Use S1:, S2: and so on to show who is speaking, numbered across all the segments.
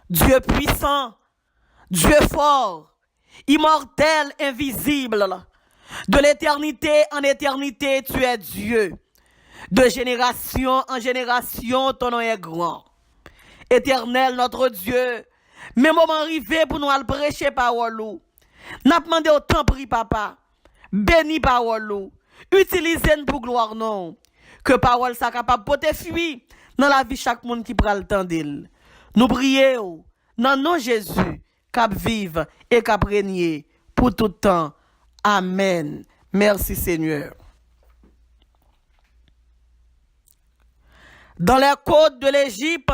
S1: Dieu puissant, Dieu fort, immortel, invisible. De l'éternité en éternité, tu es Dieu. De génération en génération, ton nom est grand. Éternel, notre Dieu, mes moments arrivés pour nous aller prêcher parole. N'a demandé autant prix, papa. Béni parole. Utilisez-nous pour gloire, non. Que parole soit capable de porter fruit dans la vie chaque monde qui prend le temps d'elle. Nous prions dans nom Jésus, cap vive et cap régner pour tout temps. Amen. Merci Seigneur. Dans les côtes de l'Égypte,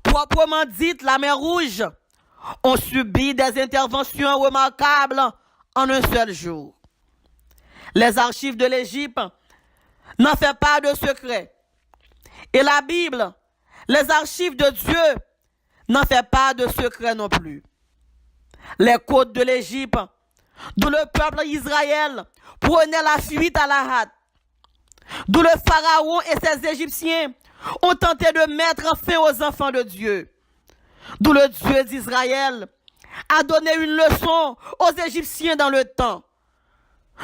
S1: proprement dite la mer Rouge, ont subi des interventions remarquables en un seul jour. Les archives de l'Égypte n'en font pas de secret. Et la Bible, les archives de Dieu, n'en font pas de secret non plus. Les côtes de l'Égypte, d'où le peuple Israël prenait la fuite à la hâte, d'où le Pharaon et ses Égyptiens ont tenté de mettre fin aux enfants de Dieu, d'où le Dieu d'Israël a donné une leçon aux Égyptiens dans le temps,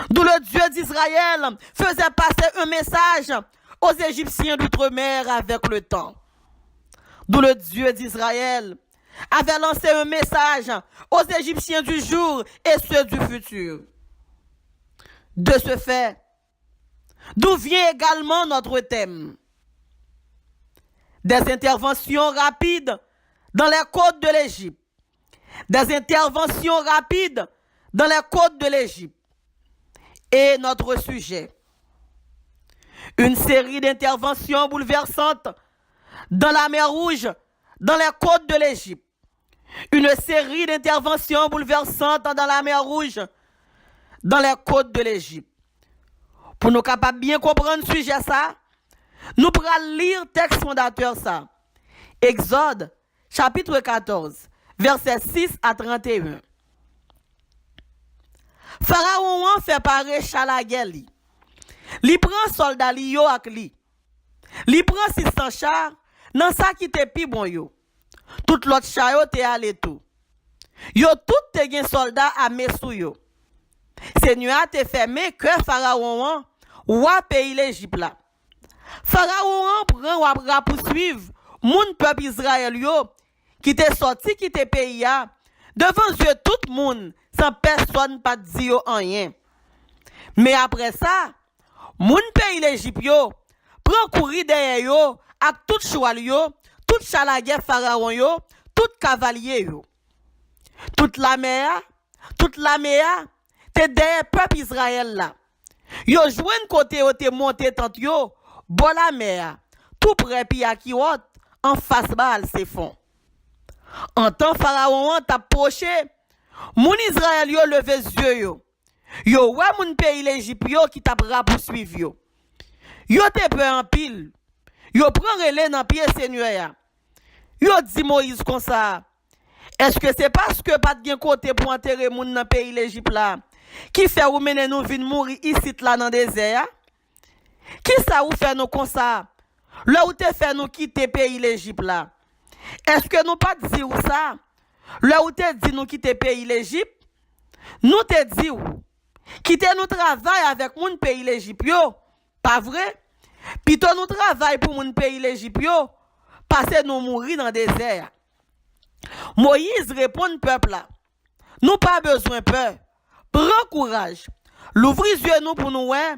S1: d'où le Dieu d'Israël faisait passer un message aux Égyptiens d'outre-mer avec le temps, d'où le Dieu d'Israël avait lancé un message aux Égyptiens du jour et ceux du futur. De ce fait, d'où vient également notre thème? Des interventions rapides dans les côtes de l'Égypte. Des interventions rapides dans les côtes de l'Égypte. Et notre sujet, une série d'interventions bouleversantes dans la mer Rouge, dans les côtes de l'Égypte. Une série d'interventions bouleversantes dans la mer Rouge, dans les côtes de l'Égypte. Pour nous capables bien comprendre ce sujet ça, nous pourrons lire le texte fondateur ça. Exode, chapitre 14, versets 6 à 31. Pharaon fait paraître Chalagel. Li prend soldat li yo ak li. Li prend 600 chars, nan sa qui te pi bon yo. Tout l'autre char yo te ale tout. Yo tout te gen soldat à sou yo. Seigneur te fermé que Pharaon wa pays l'Égypte là. Pharaon prend wa poursuivre moun peuple Israël yo qui te sorti qui te pays ya devant Dieu tout moun sans personne pas di yo rien. Mais après ça, moun pays l'Égypte yo prend courir derrière yo ak tout cheval yo, tout chalagè Pharaon yo, tout cavalier yo. Toute la mer te derrière peuple Israël là. Yo jouen côté yo te monté tant yo, bon la mer, tout près pi a ki wot, en face bal se fond. En temps Pharaon t'approché, moun Israël yo levé yeux yo. Yo ouais moun pays l'Égypte yo qui t'a poursuivre yo. Yo te peur en pile. Yo prend relais dans pied Seigneur ya. Yo dit Moïse comme ça. Est-ce que c'est parce que pas de côté pour enterrer moun dans pays l'Égypte là qui fait ou mener nous vinn mourir ici là dans désert? Qui ça ou fait nous comme ça? Là où te fait nous quitter pays l'Égypte là? Est-ce que nous pas dire ou ça? Là où te dit nous quitter pays l'Égypte? Nous te dit ou quitter nous travail avec moun pays l'Égypte yo? Pas vrai? Plutôt nous travail pour moun pays l'Égypte yo, passer nous mourir dans désert. Moïse répond peuple là. Nous pas besoin peur. Prends courage. L'ouvrir yeux nous pour nous ouais.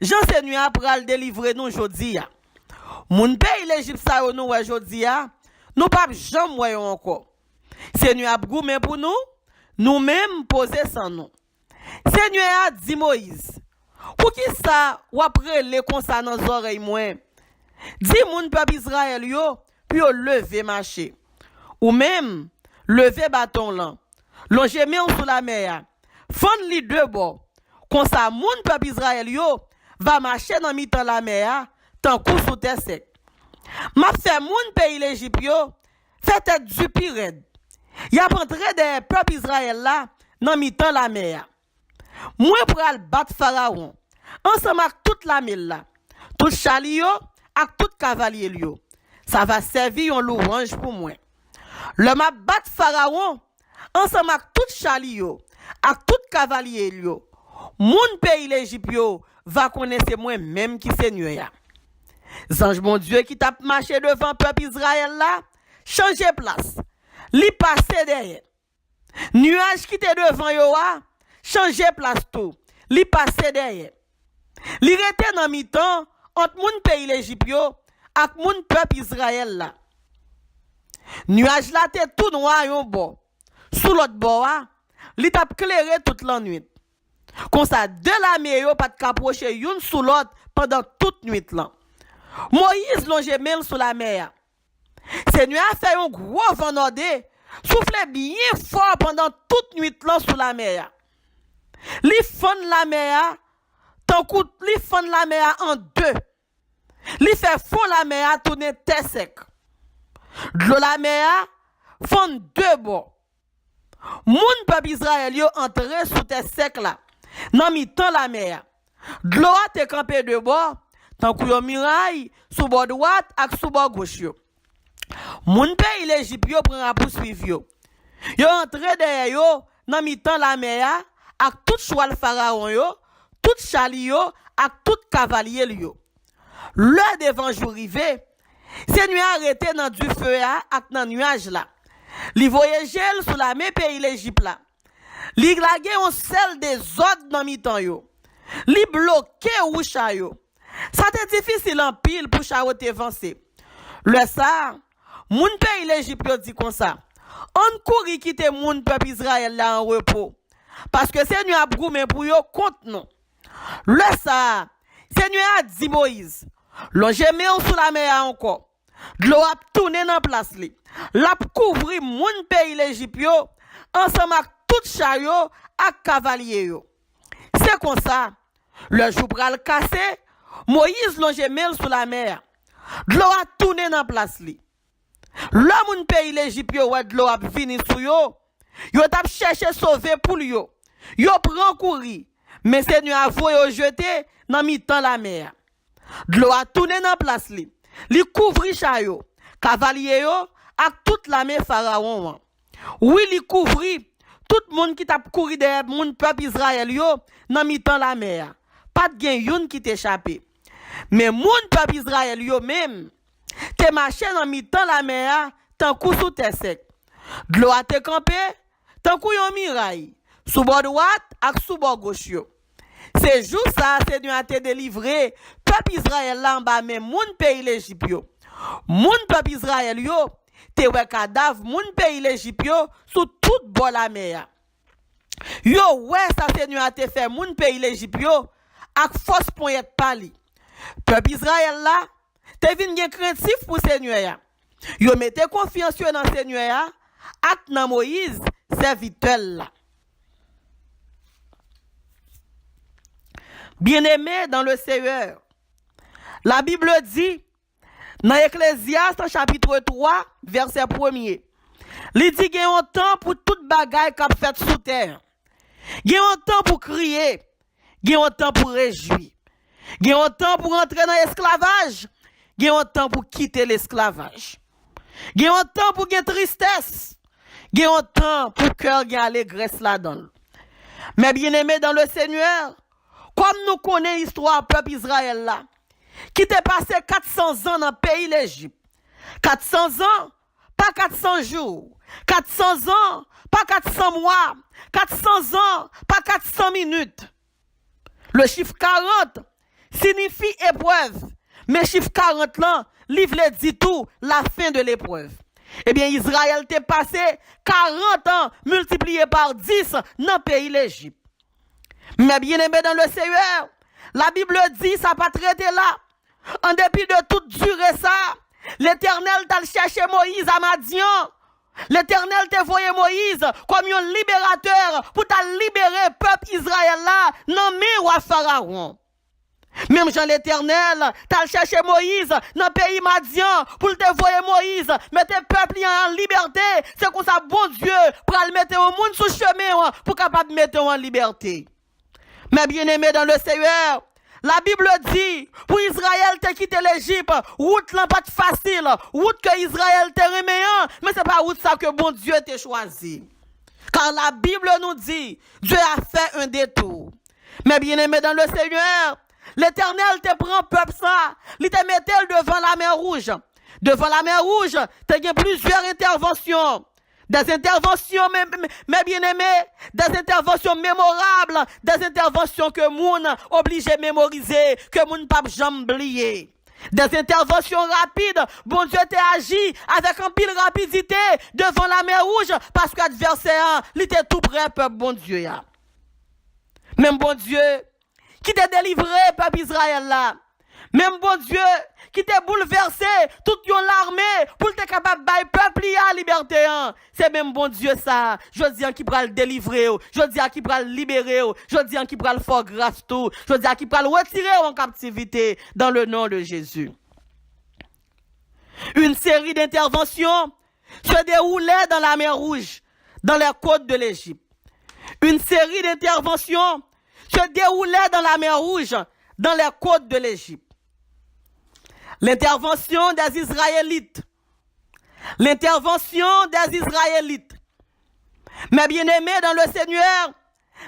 S1: Jean Seigneur après le délivrer nous jodi a. Moun pays l'Égypte ça nous ouais jodi a. Nous pas jamais voyons encore. Seigneur a goumé pour nous, nous-mêmes poser sans nous. Seigneur a dit Moïse, pour qui ça ou après les comme ça dans les oreilles moins. Dis moun peuple Israël yo, puis yo lever marcher. Ou même lever bâton là. Longer main sous la mer. Fond li deux bords. Comme ça moun peuple Israël yo va marcher dans mi-temps la mer, tant coup sous terre sec. M'a fait moun pays l'Égypte yo, fait tête du pirate. Y a rentré des peuple Israël là dans mi-temps la mer. Moi pour al battre Pharaon. Ensemble avec toute la mille là. Tout chali yo ak tout cavalier yo. Ça va servir un louange pour moi. Le m'a bat Pharaon, ensemble avec tout chali yo, avec tout cavalier yo. Moun pays l'Égypte yo va connaître moi même qui Seigneur ya. Zange mon Dieu qui t'a marché devant peuple Israël là, changer place. Li passe derrière. Nuage qui était devant yo a, changer place tout. Li passe derrière. Li rete dans mi-temps entre moun pays l'Égypte yo ak moun peuple Israël là. Nuage là te tout noir yon bon. Sous l'autre bord, li t'a clairé toute la nuit. Comme ça, de la mer yo pas de caprocher yon sous l'autre pendant toute nuit là. Moïse longe mel sous la mer. Seigneur a fait un gros vent nordé, souffle bien fort pendant toute nuit là sous la mer. Li fond la mer, tant coup li fond la mer en deux. Li fait fond la mer tourner terre sec. De la mer fond deux bords. Moun peuple Israël yo entré sous terre sec là. Nan mi temps la mer. De l'eau a te campé de bord, tant que yon miraille sous bord droite ak sous bord gauche yo. Moun pays l'Égypte yo prend pour suivre yo. Yo entré derrière yo nan mi temps la mer ak tout cheval pharaon yo, tout chali yo ak tout cavalier yo. L'heure devant jour rivé, Seigneur arrêté dans du feu ak nan nuage là. Li voye gel sous la mer pays l'Égypte là. Li glage on sel des ordres dans mi-temps yo. Li bloqué ou cha yo. Ça te difficile en pile pour cha te avancer. Le ça, moun pays l'Égypte yo dit comme ça. On couri quitter moun peuple Israël là en repos. Parce que Seigneur a broumé pour yo contre nous. Le ça, Seigneur a dit Moïse, longe men sous la mer encore. De l'eau a tourné dans place li. L'a couvri moun pays l'Égypte yo ensemble avec tout chariot ak cavalier yo. C'est comme ça. Le jour pral cassé, Moïse longe mel sous la mer. De l'eau a tourné dans place li. L'homme moun pays l'Égypte yo ouais de l'eau a vini sou yo. Yo t'a cherché sauver pour yo. Yo prend courir. Mais Seigneur a voye jeté dans mi-temps la mer. De l'eau a tourné dans place li. Li couvri chariot, cavalier yo ak toute la mer pharaon. Oui, li couvri tout le monde qui t'a couru derrière moun peuple Israël yo dans mi-temps la mer. Pas de gen yon qui t'échappé. Mais moun peuple Israël yo même te marché dans mi-temps la mer tant coup sous terre sec. De l'eau a te campé tant coup yon miraille sous bord droite ak sous bord gauche yo. C'est jour ça Seigneur a te délivré peuple Israël là en bas même moun pays l'Égypte yo. Moun peuple Israël yo te wè cadavre moun pays l'Égypte yo sous toute bord la mer. Yo ouais ça Seigneur a te fait moun pays l'Égypte yo ak force poyet pali. Peuple Israël là te vinn gen craintif pour Seigneur ya. Yo mette confiance dans Seigneur ya ak nan Moïse serviteur là. Bien-aimé dans le Seigneur, la Bible dit dans Ecclésiaste chapitre 3 verset 1er, il dit qu'il y a un temps pour toute bagaille qu'a fait sous terre. Il y a un temps pour crier, il y a un temps pour réjouir. Il y a un temps pour entrer dans l'esclavage, il y a un temps pour quitter l'esclavage. Il y a un temps pour gagner tristesse, il y a un temps pour cœur gagner allégresse là-dedans. Mais bien-aimé dans le Seigneur, comme nous connaissons l'histoire peuple Israël là, qui t'est passé 400 ans dans le pays l'Égypte. 400 ans, pas 400 jours. 400 ans, pas 400 mois. 400 ans, pas 400 minutes. Le chiffre 40 signifie épreuve. Mais chiffre 40 là, livre dit tout, la fin de l'épreuve. Eh bien, Israël t'est passé 40 ans multiplié par 10 dans le pays l'Égypte. Mais bien aimé dans le Seigneur, la Bible dit ça pas traité là. En dépit de toute durée ça, l'Éternel t'a cherché Moïse à Madian. L'Éternel t'a voyé Moïse comme un libérateur pour t'a libérer peuple Israël là, nommé roi Pharaon. Même Jean l'Éternel t'a cherché Moïse dans le pays Madian pour te voyer Moïse, mettre peuple en liberté. C'est comme ça bon Dieu pour le mettre au monde sous chemin pour capable mettre en liberté. Mais bien aimé dans le Seigneur, la Bible dit, pour Israël te quitter l'Égypte, route là pas facile, route que Israël te remet, mais c'est pas route ça que bon Dieu t'a choisi. Car la Bible nous dit, Dieu a fait un détour. Mais bien aimé dans le Seigneur, l'Éternel te prend peuple ça, il te met devant la mer Rouge. Devant la mer Rouge, tu as plusieurs interventions. Des interventions, mais bien aimés, des interventions mémorables, des interventions que moun obligé de mémoriser, que moun pas jamais oublier. Des interventions rapides, bon Dieu t'a agi avec un pile rapidité devant la mer Rouge, parce qu'adversaire, il était tout près, peuple bon Dieu. Même bon Dieu, qui t'a délivré, peuple Israël là. Même bon Dieu, qui t'a bouleversé toute yon l'armée pour te capable de bailler peuple à liberté. C'est même bon Dieu ça. Je dis qui pourra le délivrer, je dis qui pourra le libérer, je dis qui pourra le faire grâce tout, je dis qui pourra le retirer en captivité dans le nom de Jésus. Une série d'interventions se déroulait dans la mer Rouge, dans les côtes de l'Égypte. Une série d'interventions se déroulait dans la mer Rouge, dans les côtes de l'Égypte. L'intervention des Israélites. L'intervention des Israélites. Mais bien aimés dans le Seigneur,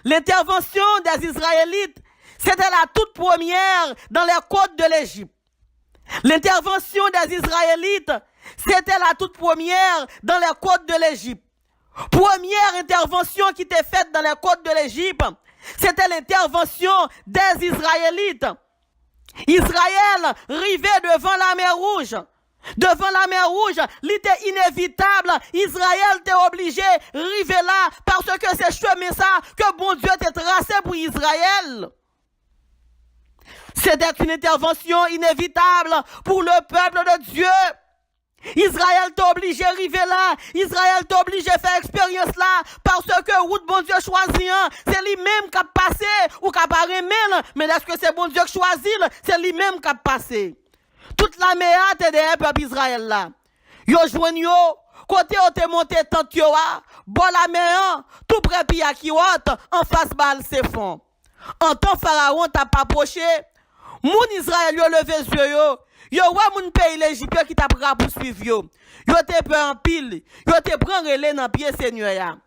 S1: l'intervention des Israélites, c'était la toute première dans les côtes de l'Égypte. L'intervention des Israélites, c'était la toute première dans les côtes de l'Égypte. Première intervention qui était faite dans les côtes de l'Égypte, c'était l'intervention des Israélites. Israël rivait devant la mer Rouge. Devant la mer Rouge, il était inévitable. Israël était obligé de river là parce que c'est chemin ça que bon Dieu t'a tracé pour Israël. C'était une intervention inévitable pour le peuple de Dieu. Israël t'a obligé de river là. Israël t'a obligé de faire expérience là. Parce que route bon Dieu choisit, c'est lui-même qui a passé ou qui a pas remis. Mais est-ce que c'est bon Dieu qui choisit? C'est lui-même qui a passé. Toute la mer est derrière le peuple Israël là. Yo joignent yo. Côté où t'es monté tant yo a. Bon la mer, tout près pia qui haute. En face balle c'est fond. En temps Pharaon t'a pas approché. Moun Israël yo levé yeux yo. Yo wa moun pays l'Égypte qui t'a pris pour suivre yo. Yo te prend en pile, yo te prend relais dans pied Seigneur ya.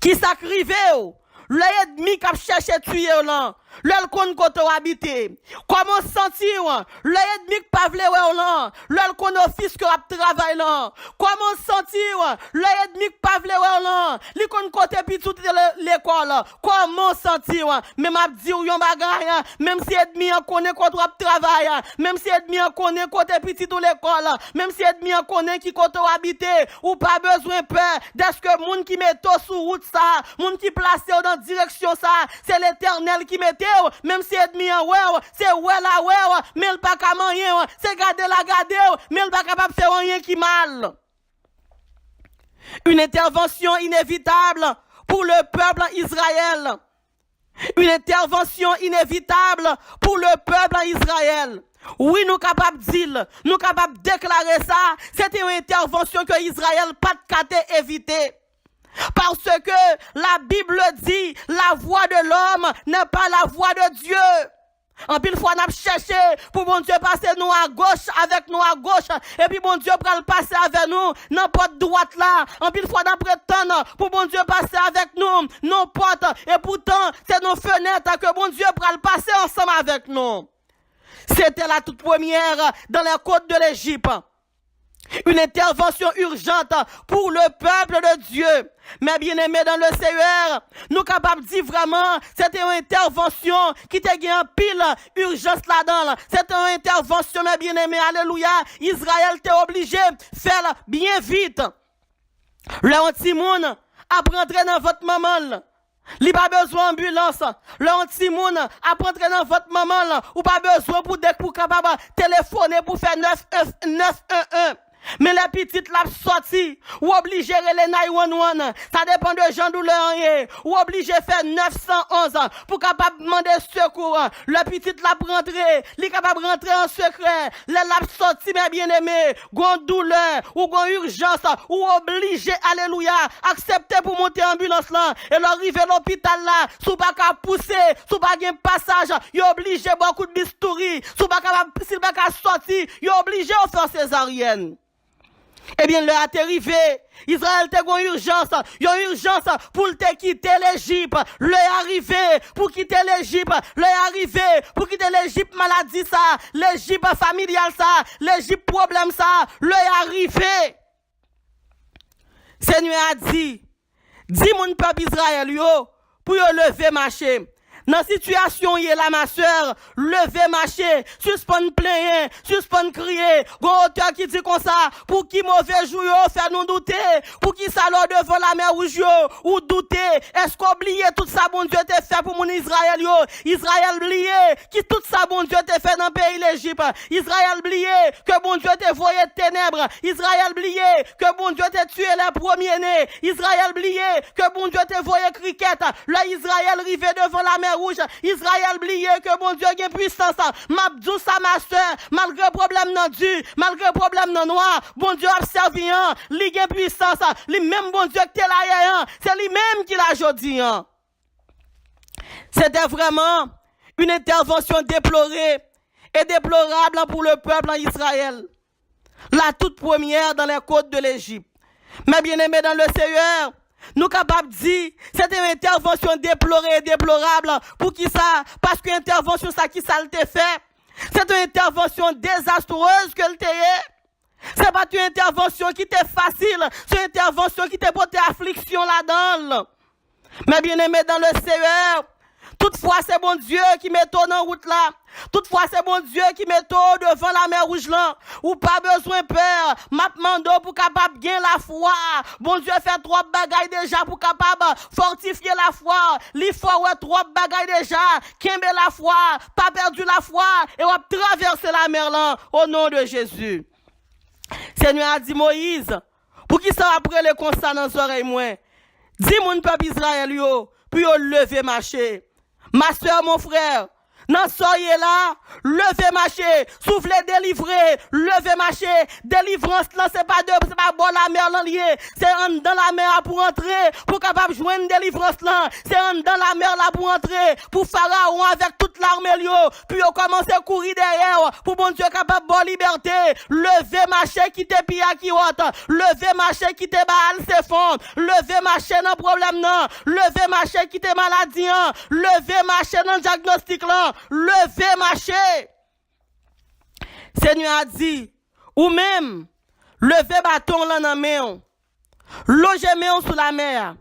S1: Qui sacrivé yo. L'ennemi qui a cherché tuer là. L'el kon koto habité. Comment sentir l'ennemi qui pas vle ouais là. L'el kon office que a travail là. Comment sentir l'ennemi qui pas vle ouais là. Li kon côté petit l'école. Comment sentir même a dit yon bagay même si ennemi en connaît côté travail, même si ennemi en connaît côté petit de l'école, même si ennemi en connaît qui côté habité ou pas besoin peur d'est-ce que moun qui met sur route ça, moun qui placé dans direction ça, c'est l'Éternel qui met même si ennemi en ouais, c'est ouais la ouais, mais il pas capable rien, c'est garder la garder, mais il pas capable faire rien qui mal. Une intervention inévitable pour le peuple Israël. Une intervention inévitable pour le peuple Israël. Oui, nous capables de dire, nous capables de déclarer ça, c'était une intervention que Israël pas de éviter. Parce que la Bible dit, la voix de l'homme n'est pas la voix de Dieu. En pile fois, on a cherché pour bon Dieu passer nous à gauche, avec nous à gauche, et puis bon Dieu prend le passer avec nous, n'importe droite là. En pile fois, on a prétendre pour bon Dieu passer avec nous, nos portes, et pourtant, c'est nos fenêtres que bon Dieu prend le passer ensemble avec nous. C'était la toute première dans les côtes de l'Égypte. Une intervention urgente pour le peuple de Dieu. Mais bien aimé dans le Seigneur, nous capables de dire vraiment, c'était une intervention qui t'a gagné en pile urgence là-dedans. C'était une intervention, mais bien aimé, alléluia. Israël t'est obligé de faire bien vite. Le anti-moun a rentré dans votre maman. Il pas besoin d'ambulance. Le anti-moun a rentré dans votre maman. Ou pas besoin pour capable téléphoner pour faire 911. Mais les petites la sorti, ou obligé les 911, ça dépend de gens douleur, ou obligé faire 911 pour capable demander secours. Le petit la rentrer, li capable rentrer en secret, les la sorti mes bien-aimés, gon douleur, ou gon urgence, ou obligé, alléluia, accepter pour monter ambulance là, et l'arriver à l'hôpital là, sous pas qu'à pousser, sous pas qu'un passage, y obligé beaucoup de bistouri, sous pas qu'à, s'il pas qu'à sortir, y obligé à faire césarienne. Eh bien, le a arrivé. Israël te gon urgence. Yon urgence pour te quitter l'Égypte. Le arrivé pour quitter l'Égypte. Le arrivé pour quitter l'Égypte maladie ça. L'Égypte familial ça. L'Égypte problème ça. Le arrivé. Seigneur a dit. Dis mon peuple Israël yo. Pour yo lever marcher. Dans situation y est là, ma soeur, levez marcher, suspend plaigner, suspend crier, gon auteur qui dit comme ça, pour qui mauvais jour yo, faire nous douter, pour qui ça l'or devant la mer rouge yo, ou douter, est-ce qu'oublier tout ça bon Dieu t'a fait pour mon Israël yo, Israël oublié, qui tout ça bon Dieu t'a fait dans le pays l'Égypte, Israël oublié, que bon Dieu t'a voyé ténèbres, Israël oublié, que bon Dieu t'a tué les premiers-nés, Israël oublié, que bon Dieu t'a voyé cricket, là Israël rivé devant la mer rouge, Israël oublié que bon Dieu a puissance. M'abdou ça ma soeur, malgré problème non du, malgré problème non noir, bon Dieu a servi un, li gen puissance, li même bon Dieu qui est là, c'est lui même qui l'a jodi. C'était vraiment une intervention déplorée et déplorable pour le peuple en Israël. La toute première dans les côtes de l'Égypte. Mais bien aimé dans le Seigneur, nous capables de dire, c'est une intervention déplorée et déplorable. Pour qui ça? Parce que l'intervention, ça qui ça le fait. C'est une intervention désastreuse que le fait. C'est pas une intervention qui était facile. C'est une intervention qui t'a porté affliction là-dedans. Mais bien aimé dans le Seigneur, toutefois c'est bon Dieu qui met ton en route là. Toutefois, c'est bon Dieu qui met devant la mer rouge là. Ou pas besoin peur. M'a demandé pour capable gagner la foi. Bon Dieu fait trois bagailles déjà pour capable fortifier la foi. Li foi ouais trois bagailles déjà. Kembe la foi. Pas perdu la foi. Et on va traverser la mer là. Au nom de Jésus. Seigneur a dit Moïse. Pour qui ça après le constat dans les oreilles moins. Dis mon peuple Israël yo. Puis yo lever marcher. Ma soeur, mon frère. Non, soyez là, levez marcher, soufflez délivrer, levez marcher, délivrance là, c'est pas bon la mer là lié, c'est dans la mer pour entrer, pour capable joindre délivrance là, c'est dans la mer là pour entrer, pour Pharaon avec toute l'armée yo, puis on commence à courir derrière, pour bon Dieu capable bonne liberté, levez marcher qui te pilla qui hôte, levez marcher qui te baal c'est fond, levez marcher dans problème non, levez marcher qui te maladie, levez marcher dans diagnostic là, levez marcher. Seigneur a dit, ou même, levez bâton là dans main, logez main sous la mer,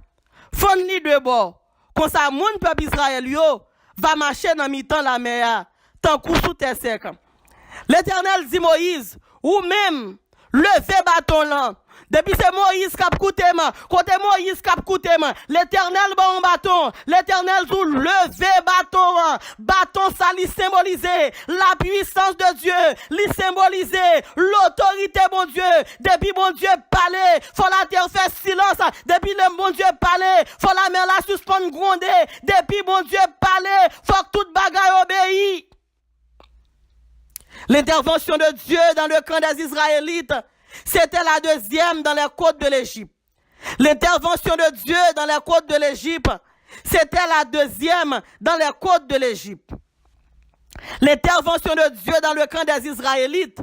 S1: fond-li de bord, comme ça, mon peuple Israël yo, va marcher dans mi-temps la mer, tant coup sous terre sec. L'Éternel dit Moïse, ou même, levez bâton là, depuis c'est Moïse qui a coûté moi, côté Moïse qui a coûté moi, l'Éternel bon bâton, l'Éternel sous lever bâton, bâton ça lui symboliser la puissance de Dieu, lui symboliser l'autorité bon Dieu, depuis bon Dieu parler, faut la terre faire silence, depuis le bon Dieu parler, faut la mer la suspendre gronder, depuis bon Dieu parler, faut que toute bagaille obéisse. L'intervention de Dieu dans le camp des Israélites, c'était la deuxième dans les côtes de l'Égypte. L'intervention de Dieu dans les côtes de l'Égypte, c'était la deuxième dans les côtes de l'Égypte. L'intervention de Dieu dans le camp des Israélites,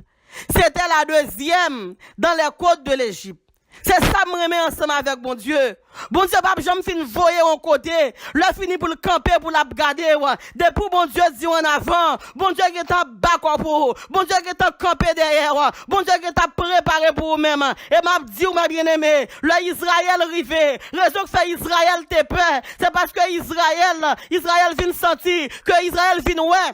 S1: c'était la deuxième dans les côtes de l'Égypte. C'est ça que je me remets ensemble avec mon Dieu. Bon Dieu, pas jamais fin voyer en côté. Le fini pour le camper, pour la garder. Depuis bon Dieu dit en avant. Bon Dieu qui est en bas pour vous. Bon Dieu qui est en campé derrière. Bon Dieu qui est en préparé pour vous-même. Et m'a dit, ma bien-aimé, le Israël rivé. Raison que fait Israël te peur. C'est parce que Israël vient sentir. Que Israël vient ouais.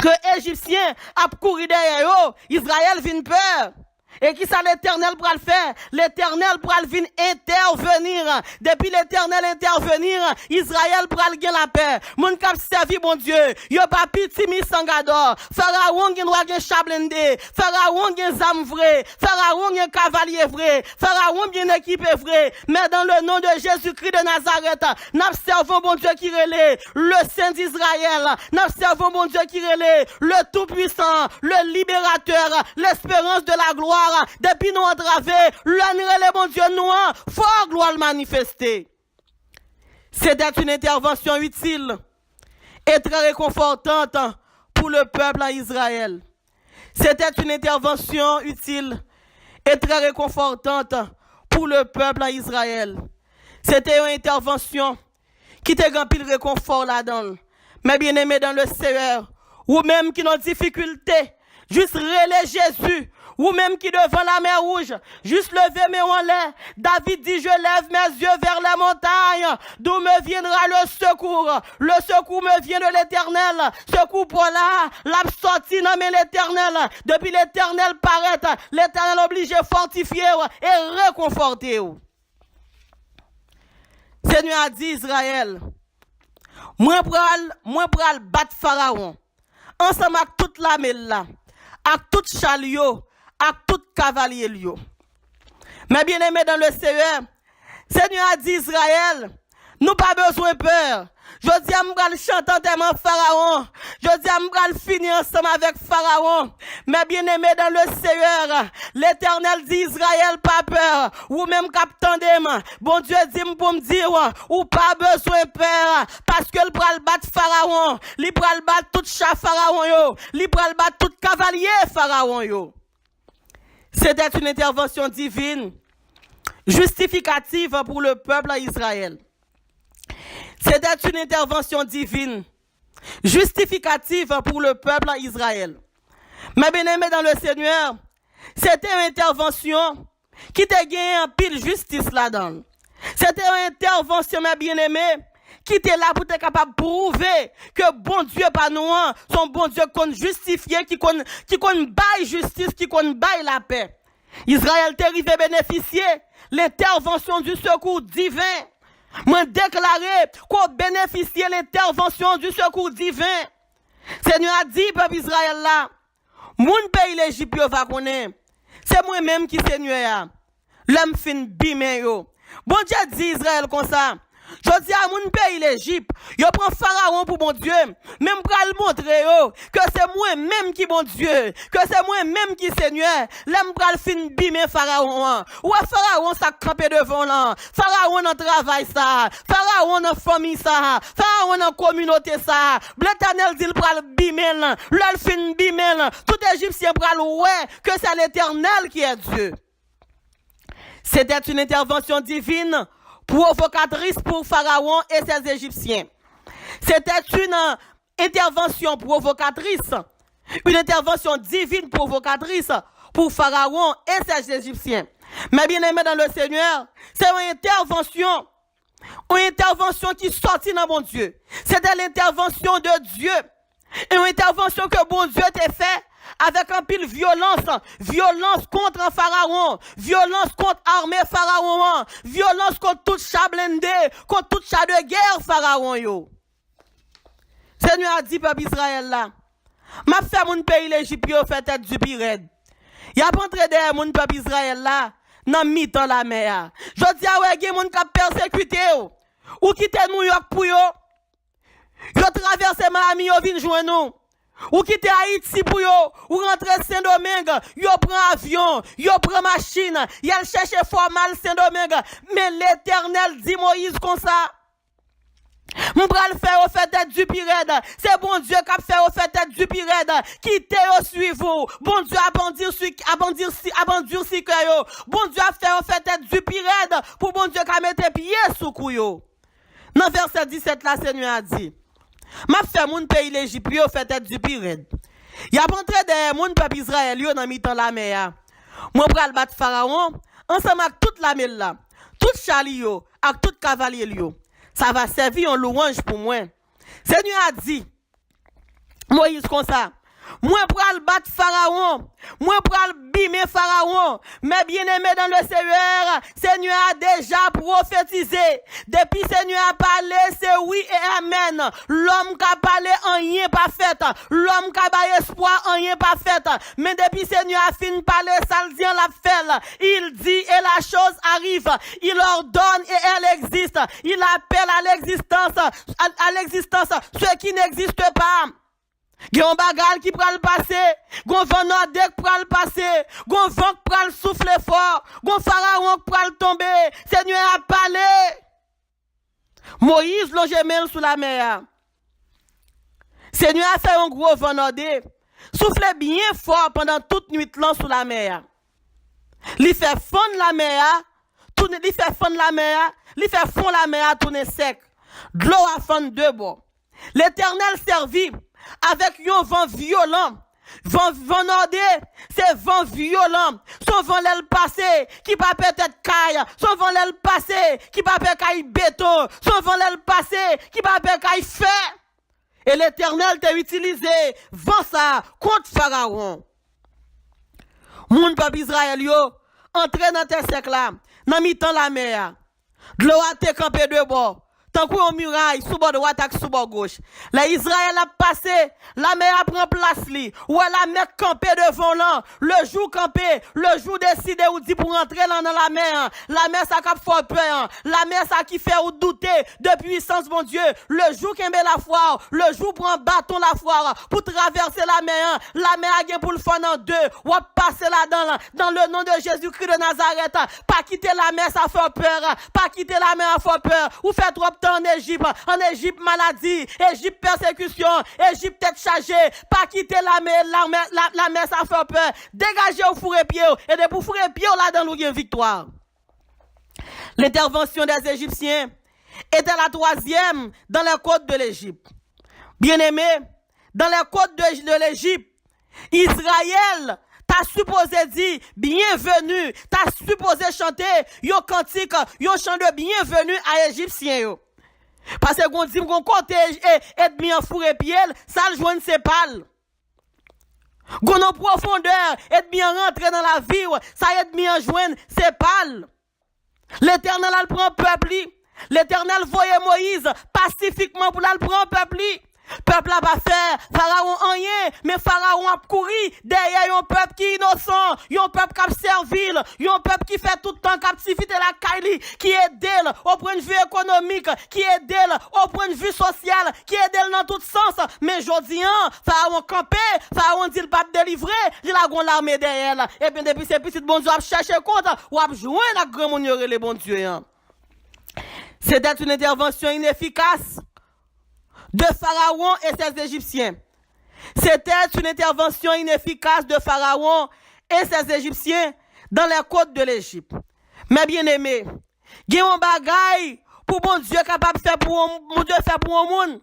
S1: Que Égyptien a couru derrière eux. Israël vient peur. Et qui ça l'Éternel pour le faire? L'Éternel pour venir intervenir. Depuis l'Éternel intervenir, Israël pour le gagner la paix. Mon cap servi bon Dieu. Yo pas petit mi sangador. Pharaon gen droit gen chablende. Pharaon gen zam vrai. Pharaon gen cavalier vrai. Pharaon gen équipe vrai. Mais dans le nom de Jésus-Christ de Nazareth, n'observons bon Dieu qui relève le Saint d'Israël. N'observons bon Dieu qui relève le Tout-Puissant, le Libérateur, l'espérance de la gloire. Depuis nous entraver, le bon Dieu nous, fort gloire le manifester. C'était une intervention utile et très réconfortante pour le peuple en Israël. C'était une intervention utile et très réconfortante pour le peuple en Israël. C'était une intervention qui te remplit le réconfort là-dedans. Mais bien aimé dans le Seigneur, ou même qui ont difficulté, juste relais Jésus, ou même qui devant la mer rouge, juste lever mes en l'air. David dit, je lève mes yeux vers la montagne, d'où me viendra le secours. Le secours me vient de l'Éternel. Secours pour la sortie non mais l'Éternel. Depuis l'Éternel paraît, l'Éternel obligé fortifier et réconforter. Seigneur a dit Israël, moi pral battre Pharaon, ensemble avec toute la là, avec tout chariot, avec tout cavalier lio. Mais bien aimé dans le Seigneur a dit Israël, nous pas besoin de peur. Je dis à m'bral chanter tellement Pharaon. Je dis à m'bral finir ensemble avec Pharaon. Mais bien aimé dans le Seigneur, l'Éternel dit Israël pas peur. Ou même capitaine, bon Dieu dit pour me dire, ou pas besoin de peur. Parce que le bral battre Pharaon. Il bral battre tout chat Pharaon yo. Il bral battre tout cavalier Pharaon yo. C'était une intervention divine, justificative pour le peuple d'Israël. C'était une intervention divine, justificative pour le peuple d'Israël. Mais bien aimé dans le Seigneur, c'était une intervention qui te gagné en pile justice là-dedans. C'était une intervention, mes bien-aimés, qui était là pour être capable de prouver que bon Dieu pas nous, son bon Dieu qu'on justifier, qui qu'on baille justice, qui qu'on baille la paix. Israël t'est arrivé bénéficier l'intervention du secours divin. Moi déclaré qu'on bénéficie l'intervention du secours divin. Seigneur a dit, peuple Israël là, mon pays l'Égypte va connaître. C'est moi-même qui Seigneur. L'homme fin bimé yo. Bon Dieu dit Israël comme ça. Je dis à mon pays l'Égypte, yo prend Pharaon pour mon Dieu, même pour le montrer yo, que c'est moi-même qui bon Dieu, que c'est moi-même qui Seigneur, l'homme pral fin bimé Pharaon. Ou Pharaon ça campé devant là, Pharaon en travail ça, Pharaon en famille ça, Pharaon en communauté ça, l'Éternel dit le pral bimé là, l'ol fin bimé là, tout Égyptien pral ouais que c'est l'Éternel qui est Dieu. C'était une intervention divine provocatrice pour Pharaon et ses Égyptiens. C'était une intervention provocatrice, une intervention divine provocatrice pour Pharaon et ses Égyptiens. Mais bien aimé dans le Seigneur, c'est une intervention qui sortit dans mon Dieu. C'était l'intervention de Dieu. Et une intervention que bon Dieu t'a fait avec un pile violence contre un Pharaon, violence contre armée Pharaon, violence contre tout chat blindé, contre tout chat de guerre Pharaon yo. Seigneur a dit peuple Israël là, m'a fait mon pays l'Égypte yo fait tête du pirate. Y a pas entré derrière mon peuple Israël là, dans mi-temps la mer. Je dis à ouais gen moun k'ap persécuté ou quitter New York pour yo. Yo traversé Miami yo vinn joindre nous. Ou quitter Haïti pour yo, ou rentrer Saint-Domingue, yo prend avion, yo prend machine, y'all cherche formal Saint-Domingue, mais l'Éternel dit Moïse comme ça. Mon bras le faire au fait tête du pirate, c'est bon Dieu qui a fait au fait tête du pirate, qui te suivre vous, bon Dieu abandir si que yo, bon Dieu a fait au fait tête du pirate, pour bon Dieu qui a mettre pied sous cou yo. Dans verset 17 là, Seigneur a dit, m'a fait mon pays l'Égypte yo fait tête du pirate. Y a rentré derrière mon peuple Israël yo dans mi-temps la mer. Moi pral battre Pharaon ensemble avec toute la mer là. Tout chariot yo, avec tout cavalier yo. Ça va servir en louange pour moi. Seigneur a dit Moïse comme ça. Moi pral battre Pharaon. Moi pral bimer Pharaon. Mais bien aimé dans le Seigneur a déjà prophétisé. Depuis Seigneur a parlé, c'est oui et amen. L'homme qui a parlé, rien pas fait. L'homme qui a pas espoir, rien pas fait. Mais depuis Seigneur a fini de parler, ça le dit, on l'a fait. Il dit et la chose arrive. Il ordonne et elle existe. Il appelle à l'existence ce qui n'existe pas. Gon bagal qui pral passer, gon vent nordek pral passer, gon vent pral souffler fort, gon pharaon pral tomber. Seigneur a parlé. Moïse longe mel sous la mer. Seigneur a fait un gros vent nordek, souffler bien fort pendant toute nuit là sous la mer. Li fait fondre la mer, tourner, li fait fondre la mer, li fait fondre la mer tourner sec. De l'eau a fondre de bord. L'Éternel servit avec un vent violent. Vent nordé, c'est vent violent. Son vent l'aile passé, qui va peut-être caille. Son vent l'aile passé, qui va peut-être caille béton. Son vent l'aile passé, qui va peut-être caille fer. Et l'Éternel t'a utilisé vent ça contre Pharaon. Moun peuple Israël yo, entré dans tes sec là, dans mi-temps la mer. De l'eau a te campé de bord. Tant qu'on muraille, sous bord droite et sous bord gauche. Les Israël a passé, la mer a pris place li. Ou la mer campé devant là. Le jour campé, le jour décidé ou dit pour entrer là dans la mer. La mer ça qui fait peur. La mer ça qui fait ou douter de puissance mon Dieu. Le jour qui met la foire, le jour prend bâton la foire pour traverser la mer a gen pour le faire en deux. Ou passer là-dedans dans le nom de Jésus-Christ de Nazareth. Pas quitter la mer ça fait peur. Pas quitter la mer ça fait peur. Ou fait trop en Égypte maladie, Égypte persécution, Égypte tête chargée, pas quitter la mer ça fait peur, dégagez au fourré pied, et de pour fourré pied là dans nous victoire. L'intervention des Égyptiens était la troisième dans les côtes de l'Égypte. Bien aimé, dans les côtes de l'Égypte, Israël t'as supposé dire bienvenue, t'as supposé chanter yo cantique, yo chant de bienvenue à Égyptiens yo. Parce que on dit qu'on côté et mis en fourré pied, ça le joindre c'est pâle. Gon en profondeur et bien rentrer dans la vie, ça aide bien joindre c'est pâle. L'Éternel a le prend peuple, l'Éternel voyait Moïse pacifiquement pour le prendre peuple. Peuple a pas fait, Pharaon rien, mais Pharaon a couru derrière un peuple qui est innocent, un peuple qui a servi, un peuple qui fait tout le temps captivité la Kaili, qui aide au point de vue économique, qui aide au point de vue social, qui aide dans tout sens. Mais jodi Pharaon campé, Pharaon dit le pape délivré, il a gon l'armée derrière. Et bien depuis ces petits bon Dieu a cherché compte, ou a joué la grand monde les bon Dieu. C'était une intervention inefficace de Pharaon et ses Égyptiens. C'était une intervention inefficace de Pharaon et ses Égyptiens dans les côtes de l'Égypte. Mais bien aimé, il y a un bagay pour bon Dieu capable de faire pour mon Dieu faire pour un monde.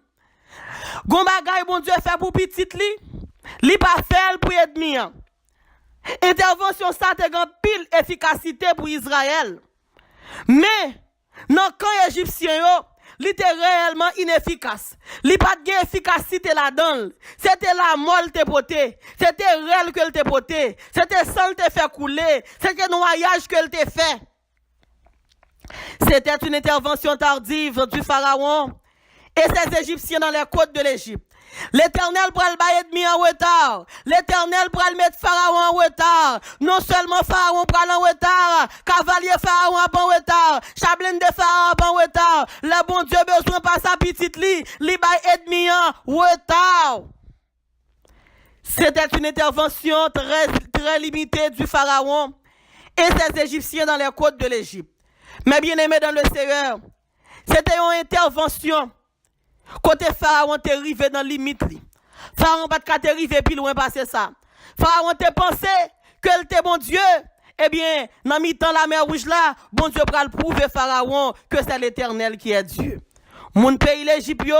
S1: Gon bagay bon Dieu faire pour petit li pas faire pour ennemi. Intervention ça te grand pile efficacité pour Israël. Mais dans camp égyptien yo, il était réellement inefficace. Il pas de efficacité là-dedans. C'était la molle te poté. C'était réel que te poté. C'était sang te fait couler. C'était noyage que te fait. C'était une intervention tardive du Pharaon et ses Égyptiens dans les côtes de l'Égypte. L'Éternel pral bailler ennemi en retard. L'Éternel pral mettre Pharaon en retard. Non seulement Pharaon pral en retard, cavalier Pharaon en retard, chablin de Pharaon en retard. Le bon Dieu besoin pas sa petite li baille ennemi en retard. C'était une intervention très limitée du Pharaon et ses Égyptiens dans les côtes de l'Égypte. Mais bien aimé dans le Seigneur, c'était une intervention. Côté Pharaon t'est arrivé dans limite li. Pharaon pas t'est arrivé plus loin passer ça. Pharaon t'est pensé que il était bon Dieu. Eh bien, dans mi-temps la mer rouge là, bon Dieu pral prouver Pharaon que c'est l'Éternel qui est Dieu. Mon pays l'Égypte yo,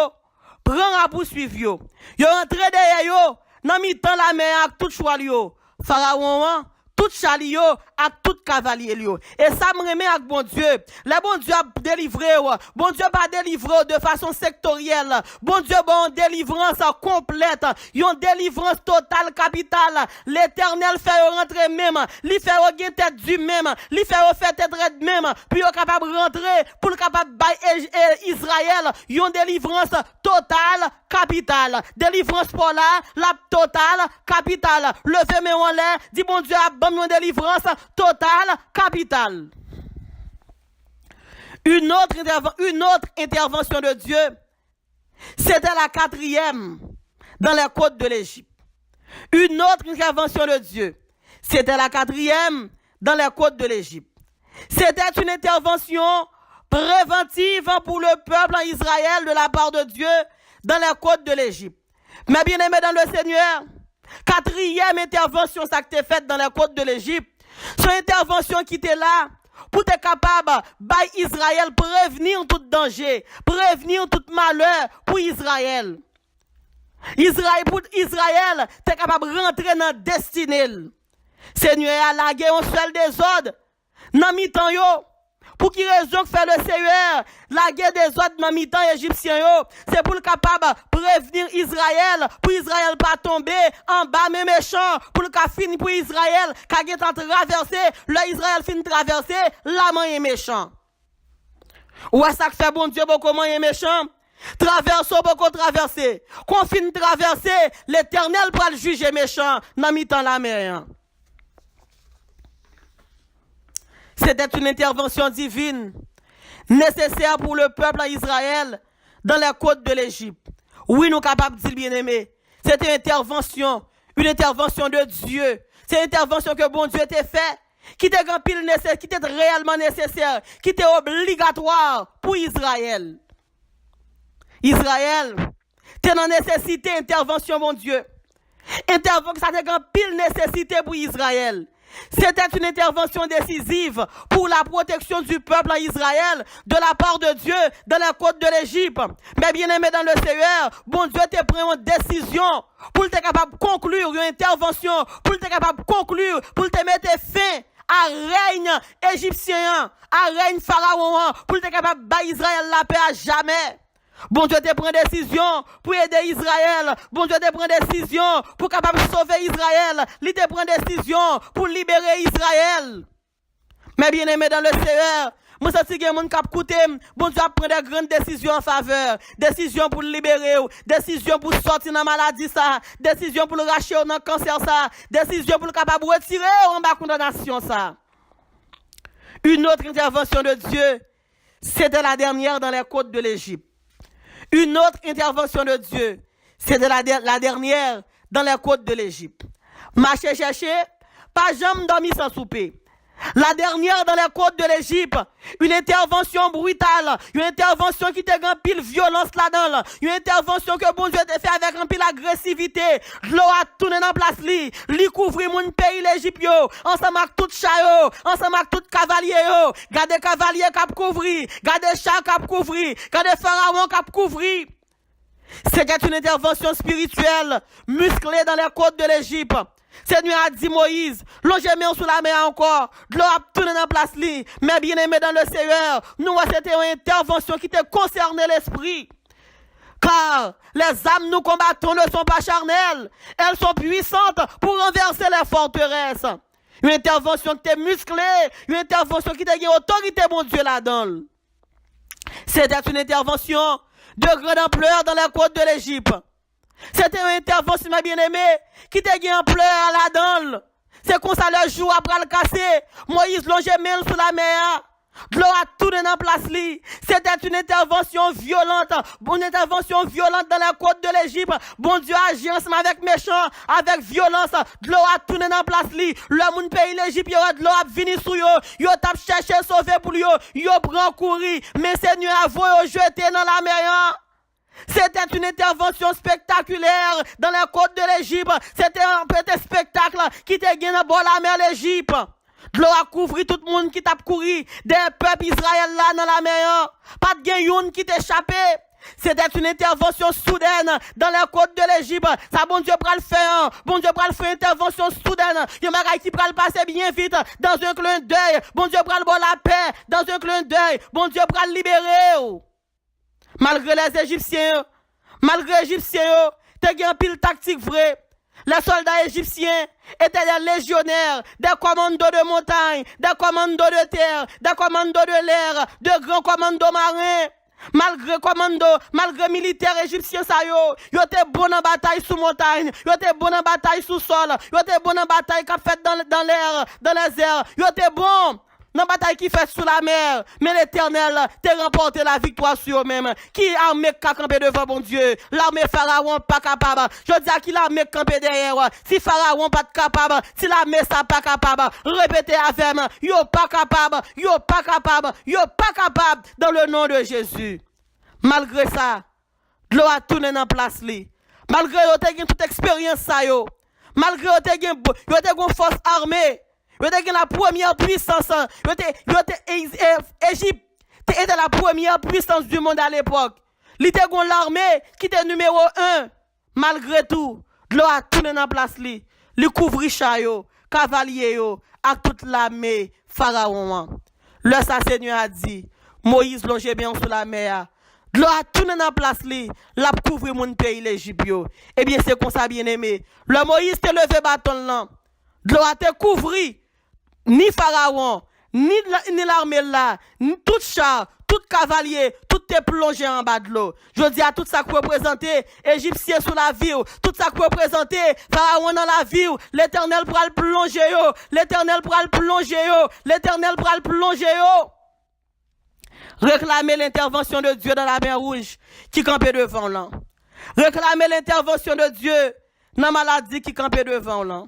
S1: prend à poursuivre yo. Yo entré derrière yo, dans mi-temps la mer avec tout choix yo. Pharaon tout chali yo à tout cavalier yo. Et ça me remet avec bon Dieu. Le bon Dieu a délivré, bon Dieu pas délivré de façon sectorielle. Bon Dieu bon délivrance complète, une délivrance totale capitale. L'Éternel fait rentrer même, lui fait gagner tête du même, lui fait faire tête de même, puis est capable de rentrer pour le capable bailler Israël, une délivrance totale capitale. Délivrance pour la totale capitale. Levez mes en l'air, dit bon Dieu a bon une délivrance totale capitale. Une autre intervention de Dieu, c'était la 4e dans les côtes de l'Égypte. Une autre intervention de Dieu, c'était la 4e dans les côtes de l'Égypte. C'était une intervention préventive pour le peuple en Israël de la part de Dieu dans les côtes de l'Égypte. Mais bien aimé dans le Seigneur, 4e intervention ça qui était faite dans les côtes de l'Égypte, c'est une intervention qui était là pour être capable de Israël prévenir tout danger, prévenir tout malheur pour Israël. Pour Israël, tu es capable de rentrer dans la destinée. Seigneur a lagué un seul désordre dans mi-temps yo. Pour qui raison que fait le Seigneur la guerre des autres dans mi-temps égyptien yo, c'est pour le capable prévenir Israël, pour Israël pas tomber en bas mes méchants, pour le cas fini pour Israël, quand il est en traverser, le Israël finit traverser, la main est méchant. Ou est-ce que fait bon Dieu beaucoup moins méchant? Traversons beaucoup traverser. Qu'on finit traverser, l'Éternel pour le juger méchant dans mi-temps la mer. C'était une intervention divine nécessaire pour le peuple d'Israël dans les côtes de l'Égypte. Oui, nous sommes capables de dire bien aimé. C'était une intervention de Dieu. C'est une intervention que bon Dieu t'a fait, qui était qui était réellement nécessaire, qui était obligatoire pour Israël. Israël, t'es dans nécessité intervention bon Dieu. Intervention ça était pile nécessité pour Israël. C'était une intervention décisive pour la protection du peuple en Israël de la part de Dieu dans la côte de l'Égypte. Mais bien aimé dans le Seigneur, bon Dieu te prend une décision pour être capable de conclure une intervention, pour être capable de conclure, pour te mettre fin à règne égyptien, à règne pharaon, pour être capable de battre Israël la paix à jamais. Bon Dieu te prend décision pour aider Israël. Bon Dieu te prend décision pour capable sauver Israël. Il te prend décision pour libérer Israël. Mais bien aimé dans le Seigneur, moi sens que mon cap coûté, bon Dieu prend des grandes décisions en faveur, décision pour libérer, décision pour sortir dans la maladie ça, décision pour le racheter dans le cancer ça, décision pour le capable retirer en bas condamnation ça. Une autre intervention de Dieu, c'était la dernière dans les côtes de l'Égypte. Une autre intervention de Dieu, c'est la dernière dans les côtes de l'Égypte. Marcher chercher, pas jamais dormi sans souper. La dernière dans les côtes de l'Égypte, une intervention brutale, une intervention qui te grand pile violence là-dedans, une intervention que bon Dieu te fait avec un pile agressivité. L'eau a tourné dans place li couvrir mon pays l'Égypte yo, ensemble avec tout chat yo, ensemble avec tout cavalier yo, gardez cavalier cap couvrir, gardez chat cap couvrir, gardez pharaon cap couvrir. C'était une intervention spirituelle, musclée dans les côtes de l'Égypte. Seigneur a dit Moïse, longez main sous la mer encore, de l'eau a tourné dans place li, mais bien aimé dans le Seigneur, nous c'était une intervention qui te concerne l'esprit. Car les âmes nous combattons ne sont pas charnelles, elles sont puissantes pour renverser les forteresses. Une intervention qui t'est musclée, une intervention qui t'a gagné autorité, mon Dieu, là-dedans. C'était une intervention de grande ampleur dans la côte de l'Égypte. C'était une intervention, ma bien-aimée, qui t'a gagné ampleur là-dedans. C'est comme ça le jour après le casser. Moïse longeait main sur la mer. De l'eau a tourné dans place li. C'était une intervention violente. Une intervention violente dans la côte de l'Égypte. Bon Dieu agit ensemble avec méchants, avec violence. De l'eau a tourné dans place li. Le monde pays l'Égypte, de l'eau a venu sur yo. Yo t'a cherché sauver pour yo. Yo prend courir. Mais Seigneur a voulu jeter dans la mer. C'était une intervention spectaculaire dans la côte de l'Égypte. C'était un petit spectacle qui te gagné dans la mer l'Égypte. De l'eau a couvert tout le monde qui t'a couru. Des peuples Israël là dans la mer. Pas de gagne qui t'échappé. C'était une intervention soudaine dans les côtes de l'Égypte. Ça, bon Dieu, pral faire. Bon Dieu, pral faire intervention soudaine. Il y a un bagage qui pral passer bien vite dans un clin d'œil. Bon Dieu, pral bon la paix dans un clin d'œil. Bon Dieu, pral libérer. Malgré les Égyptiens, malgré les Égyptiens, t'as un pile tactique vrai. Les soldats égyptiens étaient des légionnaires, des commandos de montagne, des commandos de terre, des commandos de l'air, de grands commandos marins. Malgré militaires égyptiens, ça yo étaient bons en bataille sous montagne, yo étaient bons en bataille sous sol, yo étaient bons en bataille qui fait dans l'air, dans les airs, yo étaient bons. Dans la bataille qui fait sous la mer, mais l'Éternel t'a remporté la victoire sur eux-mêmes. Qui armé qui a campé devant mon Dieu? L'armée Pharaon pas capable. Je dis à qui l'armée campé derrière. Si Pharaon pas capable, si l'armée ça pas capable, répétez avec moi. Yo pas capable, yo pas capable, yo pas capable dans le nom de Jésus. Malgré ça, de l'eau a tourné dans place li. Malgré yo t'as toute expérience ça yo. Malgré yo t'as une force armée. Yo te la première puissance. Égypte était la première puissance du monde à l'époque. Li te gon l'armée qui était numéro 1. Malgré tout, l'eau a tourné dans place li. Li couvri chayo, cavalier yo, ak toute l'armée pharaon. Le Seigneur a dit, Moïse longe bien sous la mer. L'eau a tourné dans place li, l'a couvri mon pays l'Égypte yo. Eh bien c'est comme ça bien aimé. Le Moïse te levé bâton là. L'eau a te couvri. Ni Pharaon, ni l'armée là, ni tout char, tout cavalier, tout est plongé en bas de l'eau. Je dis à tout ça qui représente Égyptien sous la ville, tout ça qui représente Pharaon dans la ville, l'Éternel pourra le plonger yo, l'Éternel pourra le plonger yo, l'Éternel pourra le plonger yo. Réclamez l'intervention de Dieu dans la mer Rouge qui campait devant là. Réclamez l'intervention de Dieu dans la maladie qui campait devant là.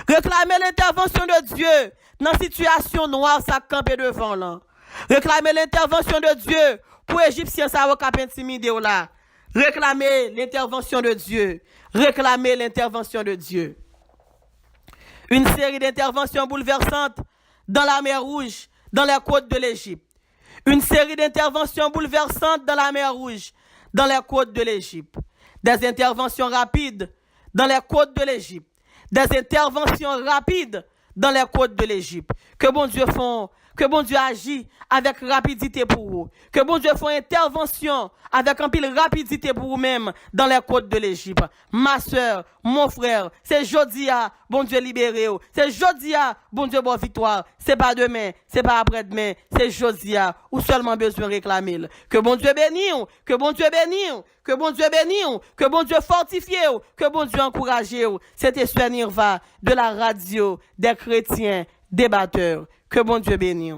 S1: Réclamez l'intervention de Dieu dans la situation noire ça campé devant là. Réclamez l'intervention de Dieu pour les Égyptiens ça va cap intimider là. Réclamez l'intervention de Dieu. Réclamez l'intervention de Dieu. Une série d'interventions bouleversantes dans la mer Rouge, dans les côtes de l'Égypte. Une série d'interventions bouleversantes dans la mer Rouge, dans les côtes de l'Égypte. Des interventions rapides dans les côtes de l'Égypte. Des interventions rapides dans les côtes de l'Égypte. Que bon Dieu font, que bon Dieu agit avec rapidité pour vous. Que bon Dieu font intervention avec un pile rapidité pour vous-même dans les côtes de l'Égypte. Ma soeur, mon frère, c'est jodia, bon Dieu libéré. C'est jodia, bon Dieu bonne victoire. C'est pas demain, c'est pas après-demain, c'est jodia ou seulement besoin réclamer. Que bon Dieu bénisse, que bon Dieu bénisse, que bon Dieu bénisse, que bon Dieu fortifie, que bon Dieu encourage. C'était Soin Nirva de la radio des chrétiens débatteurs. Que bon Dieu bénisse.